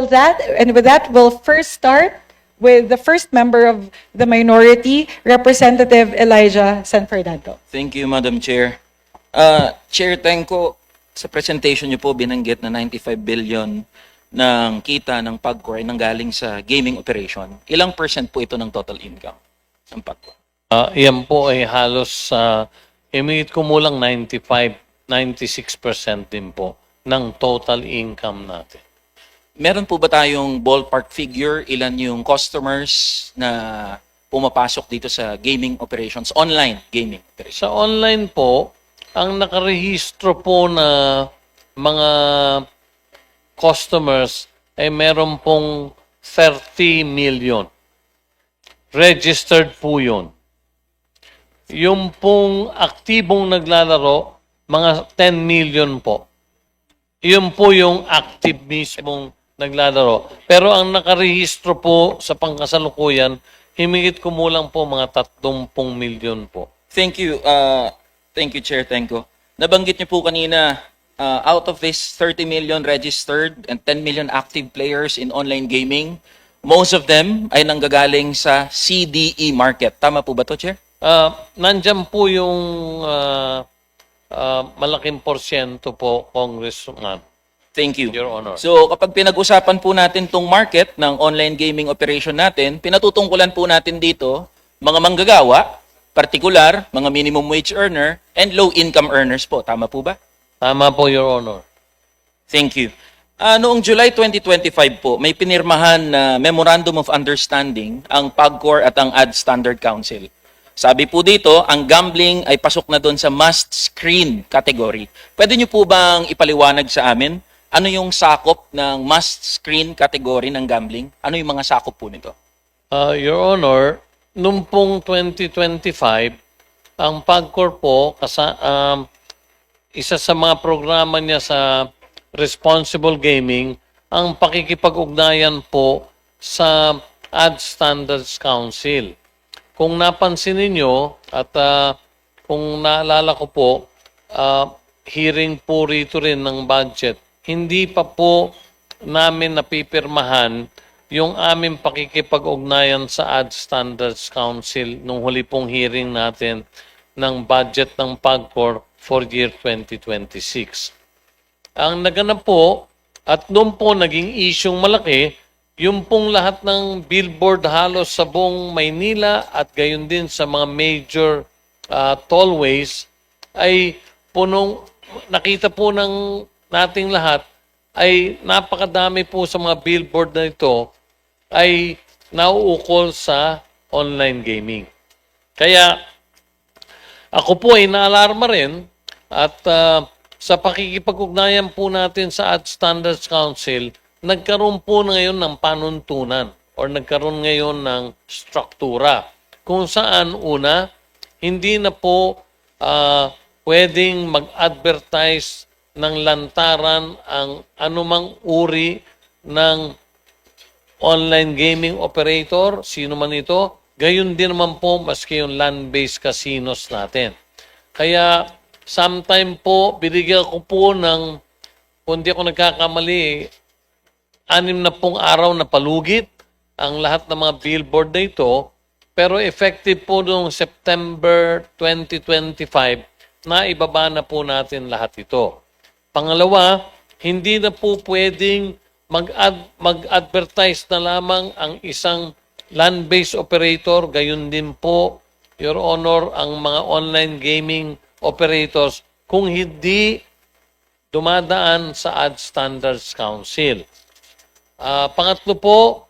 with that, we'll first start with the first member of the minority, Representative Elijah San Fernando. Thank you, Madam Chair. Chair Tenko, sa presentation niyo po binanggit na 95 billion ng kita ng PAGCOR ay nanggaling sa gaming operation. Ilang percent po ito ng total income ng PAGCOR? Yan po ay halos imigit kumulang 96% din po ng total income natin. Meron po ba tayong ballpark figure ilan yung customers na pumapasok dito sa gaming operations, online gaming operations? Sa online po, ang nakarehistro po na mga customers ay meron pong 30 million. Registered po yun. Yung pong aktibong naglalaro, mga 10 million po. Yun po yung active mismong naglalaro. Pero ang nakarehistro po sa pangkasalukuyan, himigit kumulang po mga 30 million po. Thank you, Chair Tenko. Nabanggit niyo po kanina, out of this 30 million registered and 10 million active players in online gaming, most of them ay nanggagaling sa CDE market. Tama po ba to, Chair? Nandyan po yung malaking porsyento po, Congressman. Thank you. Your Honor. So kapag pinag-usapan po natin tong market ng online gaming operation natin, pinatutungkulan po natin dito mga manggagawa, partikular, mga minimum wage earner, and low-income earners po. Tama po ba? Tama po, Your Honor. Thank you. Noong July 2025 po, may pinirmahan na Memorandum of Understanding ang PAGCOR at ang Ad Standard Council. Sabi po dito, ang gambling ay pasok na doon sa must-screen category. Pwede niyo po bang ipaliwanag sa amin ano yung sakop ng must-screen category ng gambling? Ano yung mga sakop po nito? Your Honor, noong pong 2025, ang PAGCOR po, isa sa mga programa niya sa responsible gaming, ang pakikipag-ugnayan po sa Ad Standards Council. Kung napansin ninyo at kung naalala ko po, hearing po rito rin ng budget, hindi pa po namin napipirmahan yung aming pakikipag-ugnayan sa Ad Standards Council nung huli pong hearing natin ng budget ng PAGCOR for year 2026. Ang naganap po, at noon po naging isyong malaki, yung pong lahat ng billboard halos sa buong Maynila at gayon din sa mga major tollways ay punong, nakita po ng nating lahat ay napakadami po sa mga billboard na ito ay nauukol sa online gaming. Kaya ako po ay naalarma rin at sa pakikipag-ugnayan po natin sa Ad Standards Council, nagkaroon po ngayon ng panuntunan or nagkaroon ngayon ng struktura kung saan una, hindi na po pwedeng mag-advertise ng lantaran ang anumang uri ng online gaming operator, sino man ito, gayon din naman po maski yung land-based casinos natin. Kaya sometime po, binigyan ko po ng, kung di ako nagkakamali, 6 na pong araw na palugit ang lahat ng mga billboard na ito, pero effective po noong September 2025 na ibaba na po natin lahat ito. Pangalawa, hindi na po pwedeng mag-advertise na lamang ang isang land-based operator, gayon din po, Your Honor, ang mga online gaming operators kung hindi dumadaan sa Ad Standards Council. Pangatlo po,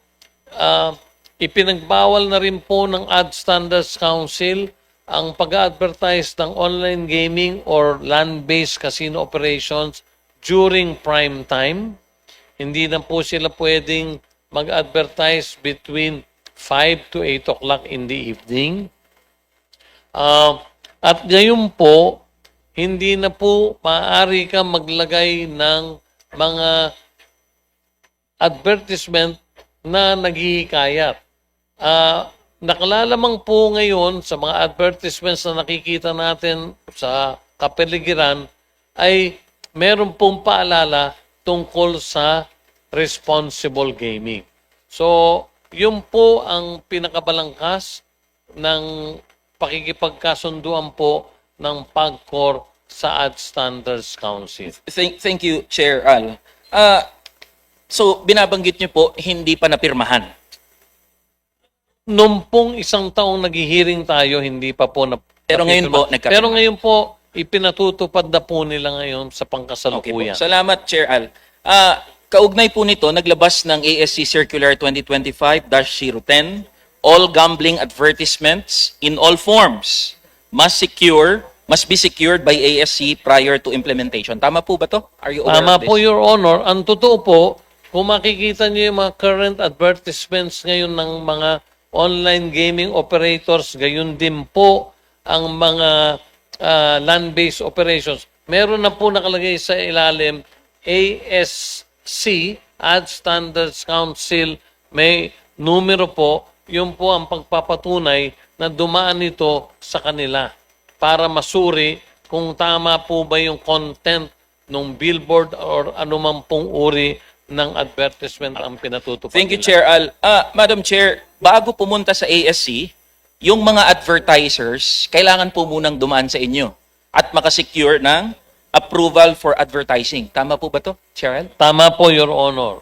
ipinagbawal na rin po ng Ad Standards Council ang pag-advertise ng online gaming or land-based casino operations during prime time. Hindi na po sila pwedeng mag-advertise between 5 to 8 o'clock in the evening. At ngayon po, hindi na po maaari ka maglagay ng mga advertisement na naghihikayat. Nakalamang po ngayon sa mga advertisements na nakikita natin sa kapaligiran ay meron pong paalala tungkol sa responsible gaming. So, yun po ang pinakabalangkas ng pakikipagkasunduan po ng PAGCOR sa Ad Standards Council. Thank you, Chair Al. So, binabanggit niyo po, hindi pa napirmahan. Nung pong isang taong naghihiring tayo, hindi pa po na... Pero ngayon po, nagkapirma. Pero ngayon po, ipinatutupad na po nila ngayon sa Okay po. pangkasalukuyan. Salamat, Chair Al. Kaugnay po nito, naglabas ng ASC Circular 2025-010, all gambling advertisements in all forms must be secured by ASC prior to implementation. Tama po ba to? Are you aware Tama of this? po, Your Honor. Ang totoo po, kung makikita niyo yung mga current advertisements ngayon ng mga online gaming operators, gayon din po ang mga land-based operations. Meron na po nakalagay sa ilalim ASC, Ad Standards Council, may numero po, yun po ang pagpapatunay na dumaan ito sa kanila para masuri kung tama po ba yung content ng billboard or anumang pong uri ng advertisement ang pinatutupad Thank you, nila. Chair Al. Madam Chair, bago pumunta sa ASC, yung mga advertisers, kailangan po munang dumaan sa inyo at makasecure ng approval for advertising. Tama po ba to, Chair Al? Tama po, Your Honor.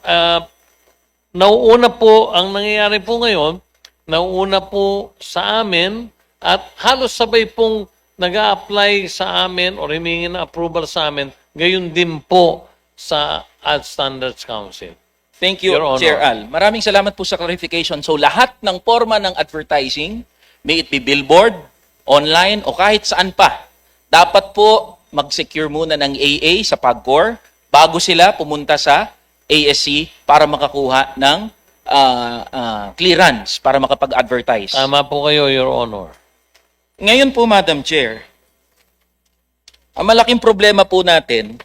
Nauuna po, ang nangyayari po ngayon, nauuna po sa amin at halos sabay pong nag-a-apply sa amin or himingi ng approval sa amin, gayon din po sa Ad Standards Council. Thank you, Your Honor. Chair Al. Maraming salamat po sa clarification. So lahat ng forma ng advertising, may it be billboard, online, o kahit saan pa, dapat po mag-secure muna ng AA sa PAGCOR bago sila pumunta sa ASC para makakuha ng clearance para makapag-advertise. Tama po kayo, Your Honor. Ngayon po, Madam Chair, ang malaking problema po natin,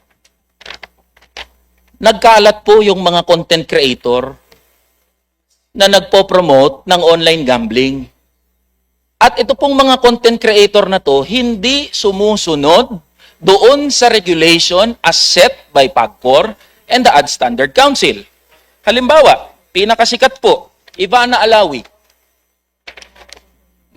nagkalat po yung mga content creator na nagpo-promote ng online gambling. At ito pong mga content creator na to, hindi sumusunod doon sa regulation as set by PAGCOR and the Ad Standard Council. Halimbawa, pinakasikat po, Ivana Alawi,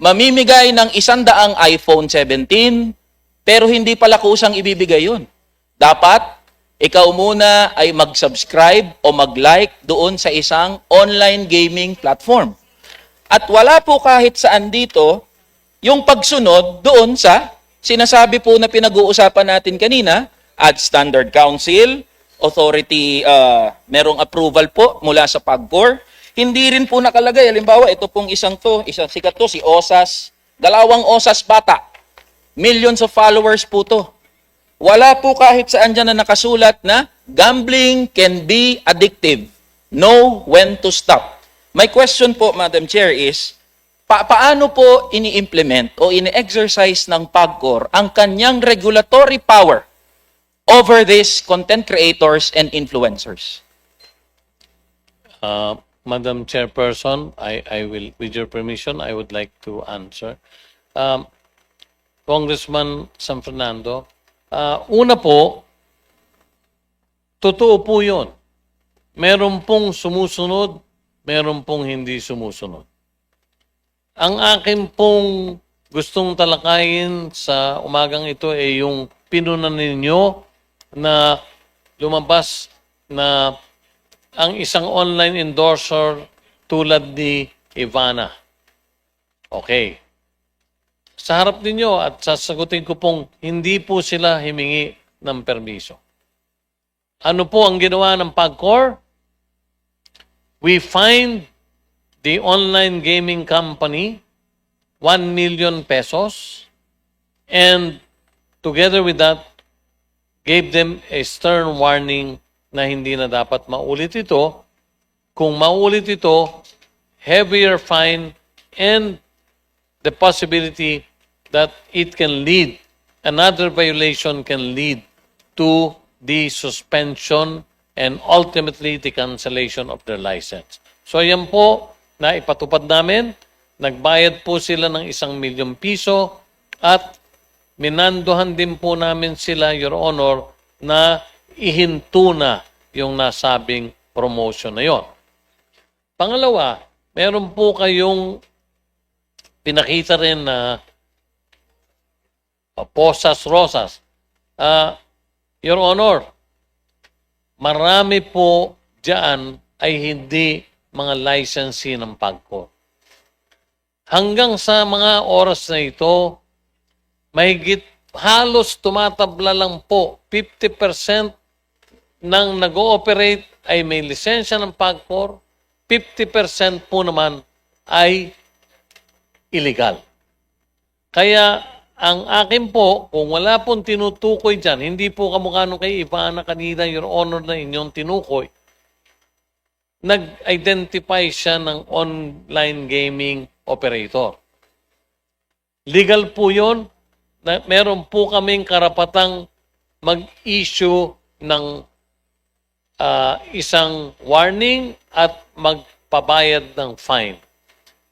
mamimigay ng 100 iPhone 17, pero hindi pala kusang ibibigay yun. Dapat, ikaw muna ay mag-subscribe o mag-like doon sa isang online gaming platform. At wala po kahit saan dito yung pagsunod doon sa sinasabi po na pinag-uusapan natin kanina, Ad Standard Council, authority, merong approval po mula sa PAGCOR. Hindi rin po nakalagay. Halimbawa, ito pong isang sikat to, si Osas, dalawang Osas bata. Millions of followers po to. Wala po kahit saan dyan na nakasulat na gambling can be addictive. Know when to stop. My question po, Madam Chair, is paano po ini-implement o ini-exercise ng PAGCOR ang kanyang regulatory power over these content creators and influencers? Madam Chairperson, I will, with your permission, I would like to answer. Congressman San Fernando, una po, totoo po yun. Meron pong sumusunod, meron pong hindi sumusunod. Ang akin pong gustong talakayin sa umagang ito ay yung pinunan ninyo na lumabas na ang isang online endorser tulad ni Ivana. Okay. Sa harap ninyo at sasagutin ko pong hindi po sila himingi ng permiso. Ano po ang ginawa ng PAGCOR? We fined the online gaming company 1 million pesos and together with that, gave them a stern warning na hindi na dapat maulit ito. Kung maulit ito, heavier fine and the possibility that it can lead, another violation can lead to the suspension and ultimately the cancellation of their license. So yan po na ipatupad namin. Nagbayad po sila ng 1 milyong piso at minanduhan din po namin sila, Your Honor, na ihinto na yung nasabing promotion na yon. Pangalawa, meron po kayong pinakita rin na Posas Rosas. Your Honor, marami po dyan ay hindi mga licensee ng PAGCOR. Hanggang sa mga oras na ito, mahigit halos tumatabla lang po 50% ng nag-ooperate ay may lisensya ng PAGCOR, 50% po naman ay illegal. Kaya ang akin po, kung wala pong tinutukoy dyan, hindi po kamukha nung kay Ivana kanina, Your Honor, na inyong tinukoy, nag-identify siya ng online gaming operator. Legal po yun. Meron po kaming karapatang mag-issue ng isang warning at magpabayad ng fine.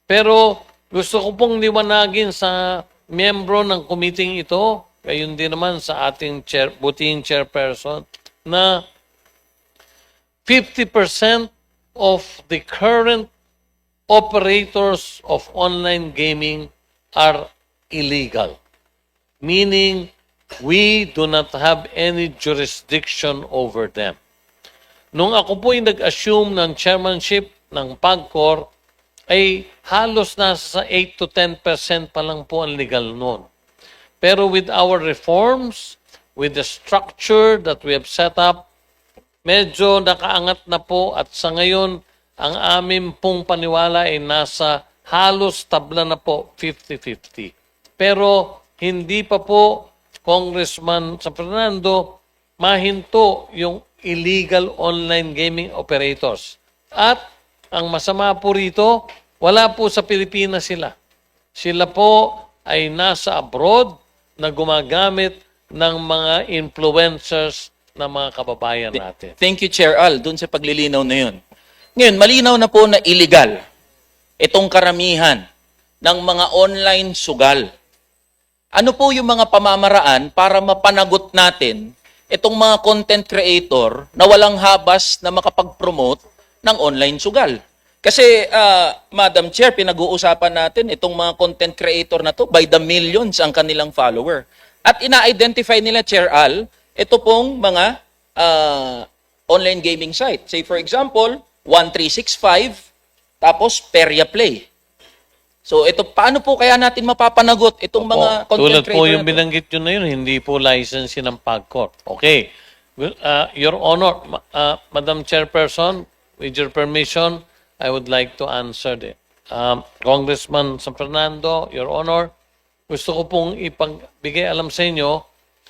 Pero gusto ko pong liwanagin sa miyembro ng committee ito, gayon din naman sa ating butihing chairperson, na 50% of the current operators of online gaming are illegal. Meaning, we do not have any jurisdiction over them. Nung ako po ay nag-assume ng chairmanship ng PAGCOR, ay halos nasa 8 to 10% pa lang po ang legal noon. Pero with our reforms, with the structure that we have set up, medyo nakaangat na po at sa ngayon, ang amin pong paniwala ay nasa halos tabla na po 50-50. Pero hindi pa po, Congressman San Fernando, mahinto yung illegal online gaming operators. At ang masama po rito, wala po sa Pilipinas sila. Sila po ay nasa abroad na gumagamit ng mga influencers na mga kababayan natin. Thank you, Chair Al, dun sa paglilinaw na yun. Ngayon, malinaw na po na illegal itong karamihan ng mga online sugal. Ano po yung mga pamamaraan para mapanagot natin itong mga content creator na walang habas na makapag-promote ng online sugal? Kasi, Madam Chair, pinag-uusapan natin itong mga content creator na to, by the millions ang kanilang follower. At ina-identify nila, Chair Al, ito pong mga online gaming site. Say for example, 1365, tapos Peria Play. So ito, paano po kaya natin mapapanagot itong mga content Tulad creator? po yung binanggit nyo na yun, hindi po license ng PAGCOR. Okay. Well, Your Honor, Madam Chairperson, with your permission, I would like to answer it. Congressman San Fernando, Your Honor, gusto ko pong ipagbigay alam sa inyo,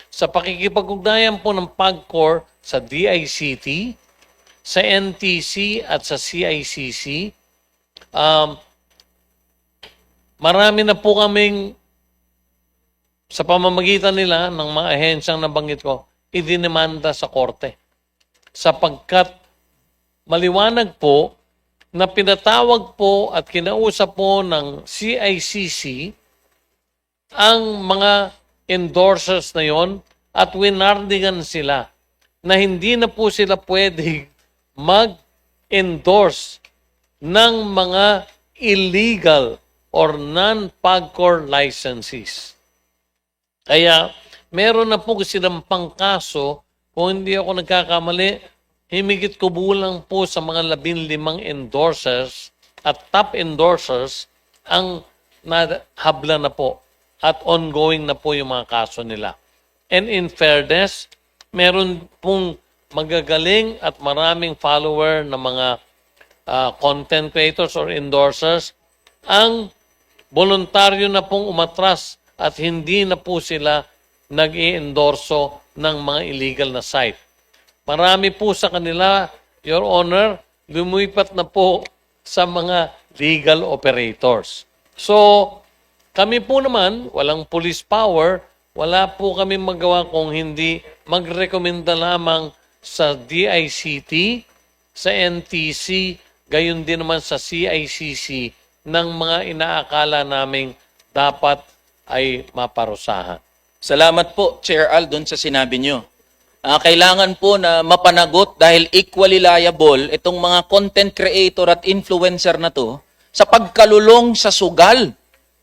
sa pakikipag-ugnayan po ng PAGCOR sa DICT, sa NTC at sa CICC, marami na po kaming, sa pamamagitan nila ng mga ahensyang nabanggit ko, idinimanda sa korte. Sapagkat maliwanag po na pinatawag po at kinausap po ng CICC ang mga endorsers na yon at winarningan sila na hindi na po sila pwede mag-endorse ng mga illegal or non-PAGCOR licenses. Kaya meron na po silang pangkaso, kung hindi ako nagkakamali, himigit kubulang po sa mga 15 endorsers at top endorsers ang nahabla na po at ongoing na po yung mga kaso nila. And in fairness, meron pong magagaling at maraming follower na mga content creators or endorsers ang voluntaryo na pong umatras at hindi na po sila nag-i-endorso ng mga illegal na site. Marami po sa kanila, Your Honor, lumipat na po sa mga legal operators. So, kami po naman, walang police power, wala po kami magawa kung hindi magrekomenda lamang sa DICT, sa NTC, gayon din naman sa CICC ng mga inaakala naming dapat ay maparusahan. Salamat po, Chair Al, dun sa sinabi nyo. kailangan po na mapanagot dahil equally liable itong mga content creator at influencer na to sa pagkalulong sa sugal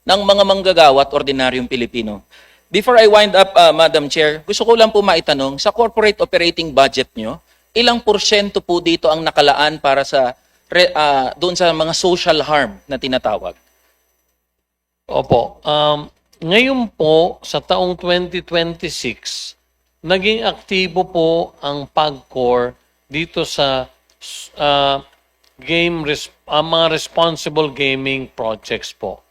ng mga manggagawa at ordinaryong Pilipino. Before I wind up, Madam Chair, gusto ko lang po maitanong, sa corporate operating budget nyo, ilang porsyento po dito ang nakalaan para sa doon sa mga social harm na tinatawag? Opo. Ngayon po, sa taong 2026, naging aktibo po ang PAGCOR dito sa mga responsible gaming projects po.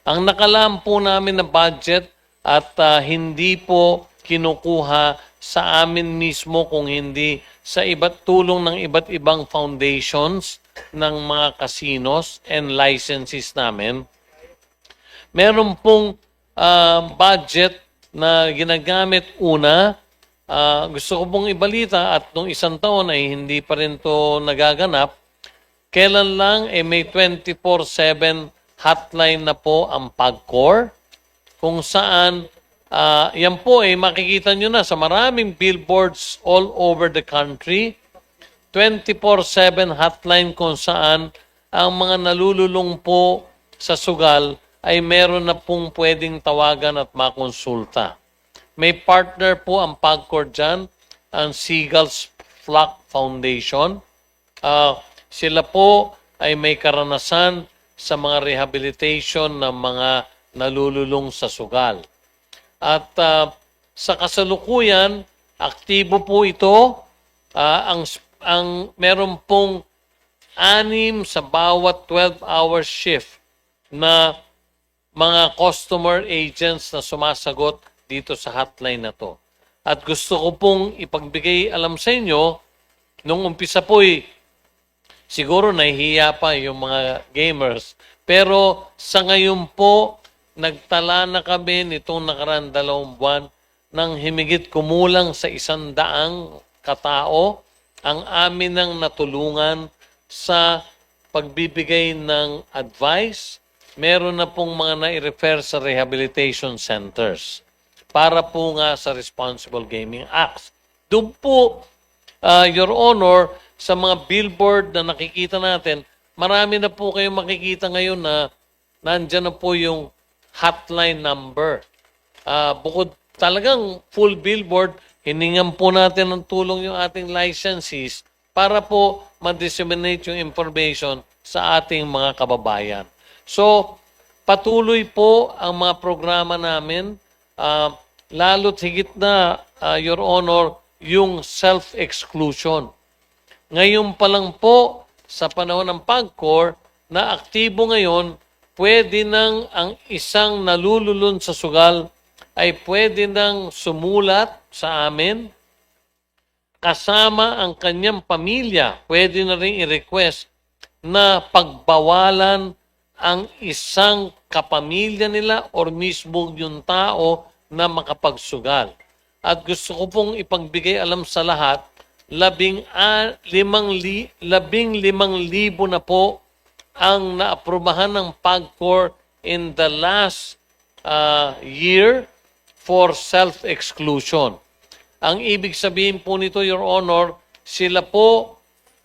Ang nakalaan po namin na budget at hindi po kinukuha sa amin mismo kung hindi sa tulong ng iba't ibang foundations ng mga casinos and licenses namin. Meron pong budget na ginagamit gusto ko pong ibalita at nung isang taon ay hindi pa rin to nagaganap. Kailan lang may 24/7 hotline na po ang PAGCOR kung saan yan po makikita nyo na sa maraming billboards all over the country. 24/7 hotline kung saan ang mga nalululong po sa sugal ay meron na pong pwedeng tawagan at makonsulta. May partner po ang PAGCOR dyan, ang Seagulls Flock Foundation. Sila po ay may karanasan sa mga rehabilitation ng mga nalululong sa sugal. At sa kasalukuyan, aktibo po ito. Meron pong 6 sa bawat 12-hour shift na mga customer agents na sumasagot dito sa hotline na to. At gusto ko pong ipagbigay alam sa inyo, nung umpisa po siguro nahihiya pa yung mga gamers. Pero sa ngayon po, nagtala na kami nitong nakaraan 2 buwan ng himigit kumulang sa 100 katao ang amin nang natulungan sa pagbibigay ng advice. Meron na pong mga nai-refer sa rehabilitation centers para po nga sa Responsible Gaming Acts. Doon po, Your Honor, sa mga billboard na nakikita natin, marami na po kayong makikita ngayon na nandyan na po yung hotline number. Bukod talagang full billboard, hiningan po natin ng tulong yung ating licensees para po ma-disseminate yung information sa ating mga kababayan. So, patuloy po ang mga programa namin, lalo't higit na, Your Honor, yung self-exclusion. Ngayon pa lang po, sa panahon ng PAGCOR, na aktibo ngayon, pwede nang ang isang nalululun sa sugal ay pwede nang sumulat sa amin, kasama ang kanyang pamilya, pwede na rin i-request na pagbawalan ang isang kapamilya nila or mismo yung tao na makapagsugal. At gusto ko pong ipagbigay alam sa lahat, 15,000 na po ang naaprubahan ng PAGCOR in the last year for self-exclusion. Ang ibig sabihin po nito, Your Honor, sila po,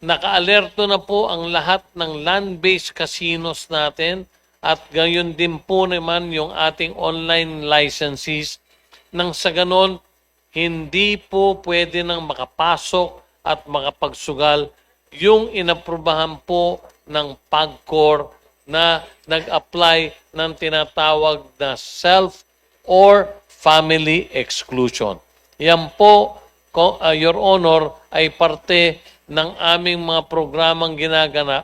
naka-alerto na po ang lahat ng land-based casinos natin at gayon din po naman yung ating online licenses nang sa ganon, hindi po pwede nang makapasok at makapagsugal yung inaprubahan po ng PAGCOR na nag-apply ng tinatawag na self or family exclusion. Yan po, Your Honor, ay parte ng aming mga programang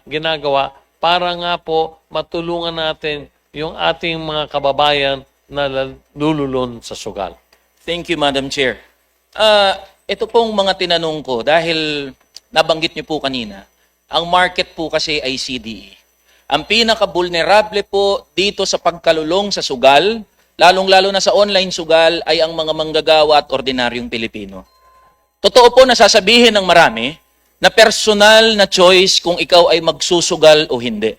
ginagawa para nga po matulungan natin yung ating mga kababayan na lululun sa sugal. Thank you, Madam Chair. Ito pong mga tinanong ko dahil nabanggit niyo po kanina, ang market po kasi ay CDE. Ang pinaka-vulnerable po dito sa pagkalulong sa sugal, lalong-lalo na sa online sugal, ay ang mga manggagawa at ordinaryong Pilipino. Totoo po na sasabihin ng marami na personal na choice kung ikaw ay magsusugal o hindi.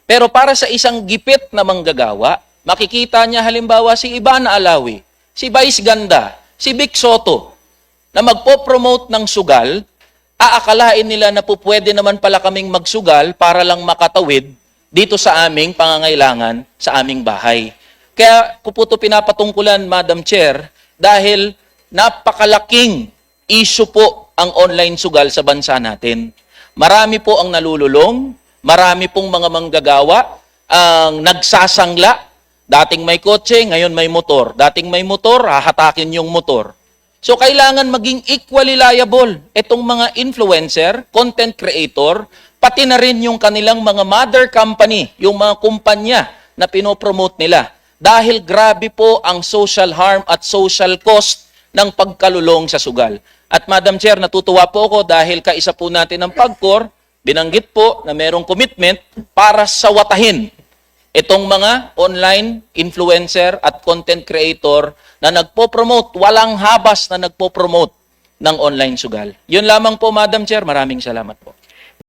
Pero para sa isang gipit na manggagawa, makikita niya halimbawa si Ivana Alawi, si Vice Ganda, si Vic Soto. na magpo-promote ng sugal, aakalain nila na po pwede naman pala kaming magsugal para lang makatawid dito sa aming pangangailangan sa aming bahay. Kaya ko po ito pinapatungkulan, Madam Chair, dahil napakalaking issue po ang online sugal sa bansa natin. Marami po ang nalululong, marami pong mga manggagawa ang nagsasangla. Dating may kotse, ngayon may motor. Dating may motor, hahatakin yung motor. So kailangan maging equally liable itong mga influencer, content creator, pati na rin yung kanilang mga mother company, yung mga kumpanya na pinopromote nila. Dahil grabe po ang social harm at social cost ng pagkalulong sa sugal. At Madam Chair, natutuwa po ako dahil kaisa po natin ng PAGCOR, binanggit po na merong commitment para sawatahin itong mga online influencer at content creator na nagpo-promote, walang habas na nagpo-promote ng online sugal. Yun lamang po, Madam Chair. Maraming salamat po.